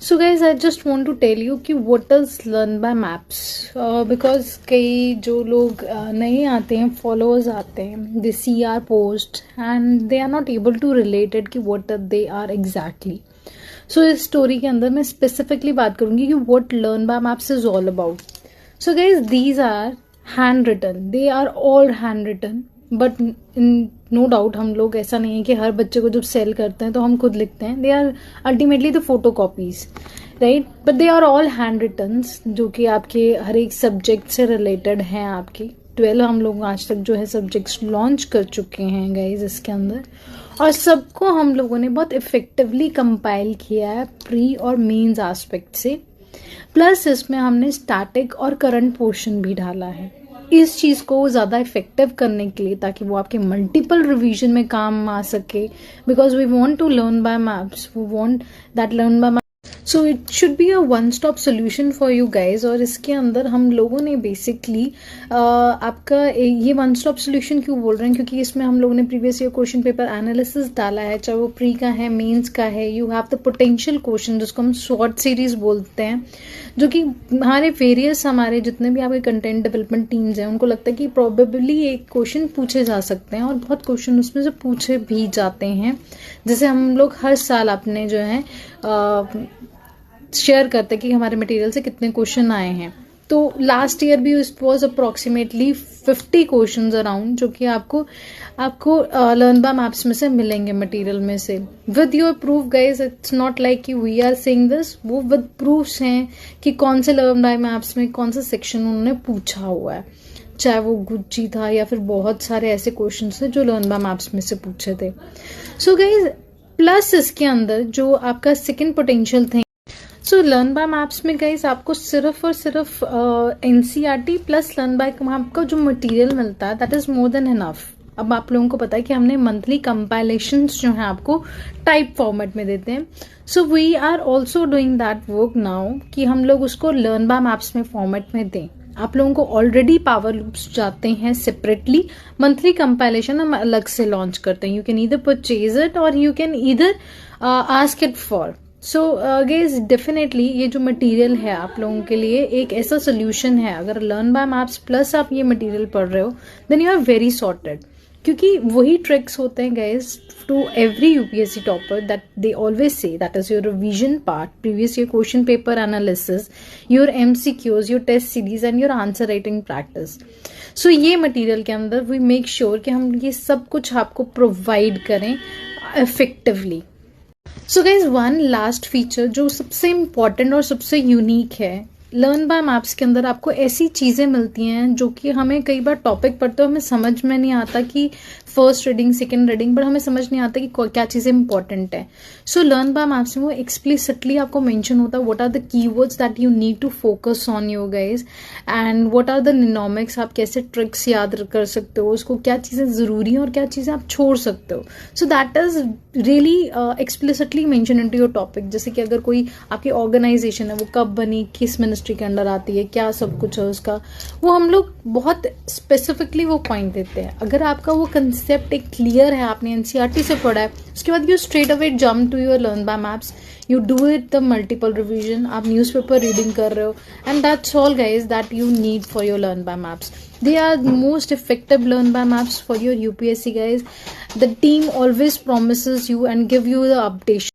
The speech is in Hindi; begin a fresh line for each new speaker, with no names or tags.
So guys I just want to tell you कि what is Learn bye Maps, because कई जो लोग नए आते हैं, फॉलोअर्स आते हैं, they see are post and they are not able to related कि what they are exactly. So इस स्टोरी के अंदर मैं स्पेसिफिकली बात करूंगी कि what Learn bye Maps is all about. So guys these are hand written, they are all hand written, but no doubt हम लोग ऐसा नहीं है कि हर बच्चे को जब सेल करते हैं तो हम खुद लिखते हैं. They are ultimately the photocopies, right, but they are all handwrittens जो कि आपके हर एक सब्जेक्ट से रिलेटेड हैं. आपकी 12 हम लोग आज तक जो है सब्जेक्ट्स लॉन्च कर चुके हैं गाइज इसके अंदर, और सबको हम लोगों ने बहुत इफेक्टिवली कंपाइल किया है प्री और मेंस एस्पेक्ट से. प्लस इसमें हमने स्टैटिक और करंट पोर्शन भी डाला है इस चीज़ को ज़्यादा इफेक्टिव करने के लिए, ताकि वो आपके मल्टीपल रिवीजन में काम आ सके. Because we want to learn bye maps, we want that learn by. So it should be a one stop solution for you guys. और इसके अंदर हम लोगों ने बेसिकली आपका ये वन स्टॉप सोल्यूशन क्यों बोल रहे हैं, क्योंकि इसमें हम लोगों ने previous year question paper analysis डाला है, चाहे वो प्री का है, मेंस का है. You have the potential question जिसको हम शॉर्ट सीरीज बोलते हैं, जो कि हमारे जितने भी आपके कंटेंट डेवलपमेंट टीम्स हैं उनको लगता है कि प्रोबेबली एक क्वेश्चन पूछे जा सकते हैं, और बहुत क्वेश्चन उसमें से पूछे भी जाते हैं. जैसे हम लोग हर साल अपने जो है शेयर करते हैं कि हमारे मटेरियल से कितने क्वेश्चन आए हैं. तो लास्ट ईयर भी it was approximately 50 question around, जो कि आपको लर्न बाय मैप्स में से मिलेंगे मटेरियल में से, with your proof guys. It's not like कि वी आर सेइंग दिस, वो विद प्रूफ्स हैं कि कौन से लर्न बाय मैप्स में कौन सा सेक्शन उन्होंने पूछा हुआ है, चाहे वो गुच्ची था या फिर बहुत सारे ऐसे क्वेश्चन थे जो लर्न बाय मैप्स में से पूछे थे. सो गाइज प्लस इसके अंदर जो आपका second potential thing, so learn by maps में गाइज आपको सिर्फ और सिर्फ NCERT plus learn by map का जो मटेरियल मिलता है that is more than enough. अब आप लोगों को पता है कि हमने मंथली कंपाइलेशंस जो है आपको टाइप फॉर्मेट में देते हैं. So we are also doing that work now कि हम लोग उसको लर्न बाय मैप्स में फॉर्मेट में दें. आप लोगों को ऑलरेडी पावर लूप्स जाते हैं सेपरेटली, मंथली कंपाइलेशन हम अलग से लॉन्च करते हैं. You can either purchase it or you can either ask it for. So guys definitely ये जो मटेरियल है आप लोगों के लिए एक ऐसा सोल्यूशन है. अगर लर्न बाय मैप्स प्लस आप ये मटेरियल पढ़ रहे हो then you are very sorted, क्योंकि वही ट्रिक्स होते हैं guys to every UPSC topper that they always say, that is your revision part, previous year question paper analysis, your MCQs, your test series and your answer writing practice. So ये मटेरियल के अंदर वी मेक श्योर कि हम ये सब कुछ आपको प्रोवाइड करें effectively. So guys one last feature जो सबसे इम्पॉर्टेंट और सबसे यूनिक है, लर्न बाय मैप्स के अंदर आपको ऐसी चीज़ें मिलती हैं जो कि हमें कई बार टॉपिक पढ़ते हो हमें समझ में नहीं आता कि first reading second reading, but हमें समझ नहीं आता कि क्या चीज़ें इंपॉर्टेंट है. सो लर्न बाय मैप्स में वो एक्सप्लिसिटली आपको मेंशन होता है what are the keywords that you need to focus on your guys, and what are the mnemonics, आप कैसे ट्रिक्स याद कर सकते हो, उसको क्या चीज़ें ज़रूरी हैं और क्या चीज़ें आप छोड़ सकते हो. So that is really explicitly mention into your topic. जैसे कि अगर कोई आपकी ऑर्गेनाइजेशन है वो कब बनी, किस मिनिस्ट्री के अंडर आती है, क्या सब कुछ है उसका, वो हम लोग बहुत स्पेसिफिकली वो पॉइंट देते हैं. अगर आपका वो कंसेप्ट एक क्लियर है, आपने एनसीईआरटी से पढ़ा है, उसके बाद you straight away jump to your learn bye maps, you do it the multiple revision, आप न्यूज़पेपर रीडिंग कर रहे हो, and that's all guys that you need for your learn bye maps. They are the most effective learn by maps for your UPSC guys. The team always promises you and give you the updation.